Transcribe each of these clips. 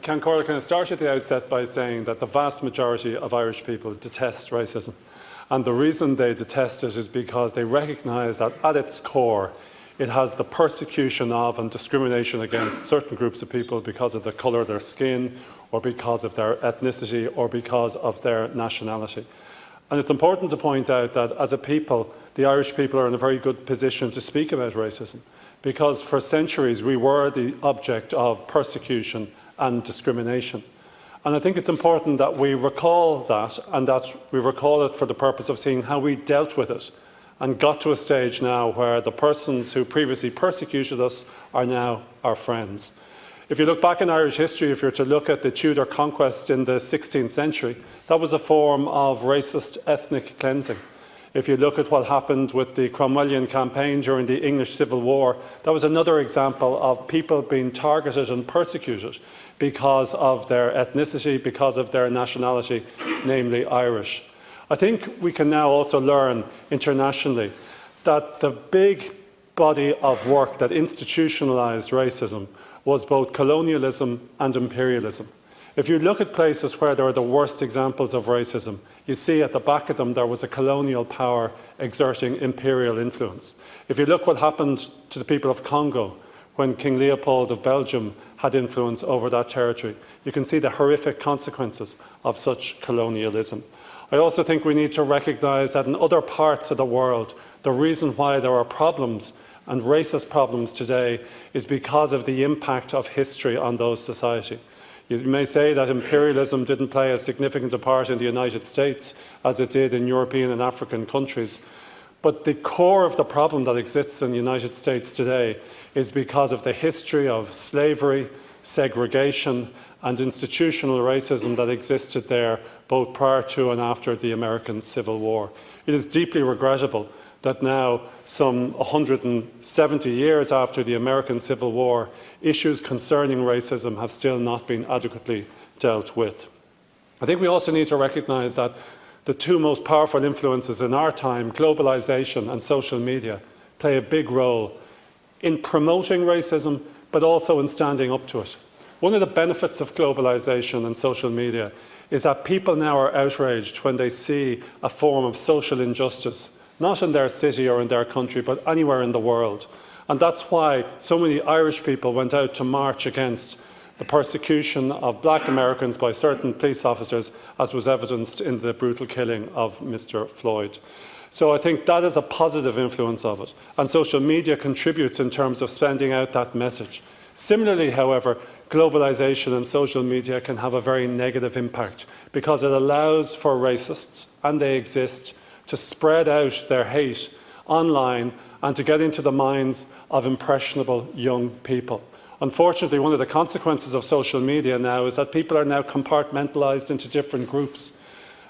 Corla, can I start at the outset by saying that the vast majority of Irish people detest racism. And the reason they detest it is because they recognise that at its core, it has the persecution of and discrimination against certain groups of people because of the colour of their skin, or because of their ethnicity, or because of their nationality. And it's important to point out that as a people, the Irish people are in a very good position to speak about racism, because for centuries we were the object of persecution and discrimination. And I think it's important that we recall that, and that we recall it for the purpose of seeing how we dealt with it and got to a stage now where the persons who previously persecuted us are now our friends. If you look back in Irish history, if you were to look at the Tudor conquest in the 16th century, that was a form of racist ethnic cleansing. If you look at what happened with the Cromwellian campaign during the English Civil War, that was another example of people being targeted and persecuted because of their ethnicity, because of their nationality, namely Irish. I think we can now also learn internationally that the big body of work that institutionalised racism was both colonialism and imperialism. If you look at places where there are the worst examples of racism, you see at the back of them there was a colonial power exerting imperial influence. If you look what happened to the people of Congo when King Leopold of Belgium had influence over that territory, you can see the horrific consequences of such colonialism. I also think we need to recognise that in other parts of the world, the reason why there are problems and racist problems today is because of the impact of history on those societies. You may say that imperialism didn't play as significant a part in the United States as it did in European and African countries, but the core of the problem that exists in the United States today is because of the history of slavery, segregation and institutional racism that existed there both prior to and after the American Civil War. It is deeply regrettable that now, some 170 years after the American Civil War, issues concerning racism have still not been adequately dealt with. I think we also need to recognise that the two most powerful influences in our time, globalisation and social media, play a big role in promoting racism, but also in standing up to it. One of the benefits of globalisation and social media is that people now are outraged when they see a form of social injustice, not in their city or in their country, but anywhere in the world. And that's why so many Irish people went out to march against the persecution of black Americans by certain police officers, as was evidenced in the brutal killing of Mr. Floyd. So I think that is a positive influence of it, and social media contributes in terms of sending out that message. Similarly, however, globalisation and social media can have a very negative impact because it allows for racists, and they exist, to spread out their hate online and to get into the minds of impressionable young people. Unfortunately, one of the consequences of social media now is that people are now compartmentalised into different groups,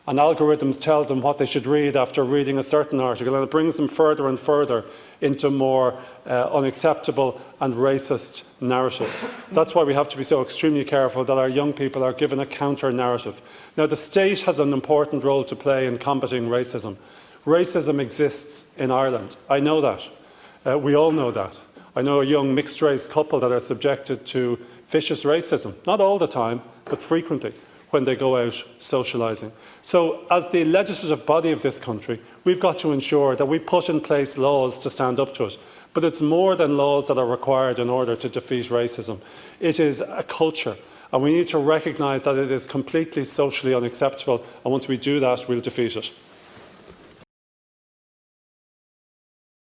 and algorithms tell them what they should read after reading a certain article, and it brings them further and further into more unacceptable and racist narratives. That's why we have to be so extremely careful that our young people are given a counter-narrative. Now, the state has an important role to play in combating racism. Racism exists in Ireland. I know that. We all know that. I know a young mixed-race couple that are subjected to vicious racism, not all the time, but frequently, when they go out socialising. So, as the legislative body of this country, we've got to ensure that we put in place laws to stand up to it. But it's more than laws that are required in order to defeat racism. It is a culture, and we need to recognise that it is completely socially unacceptable, and once we do that, we'll defeat it.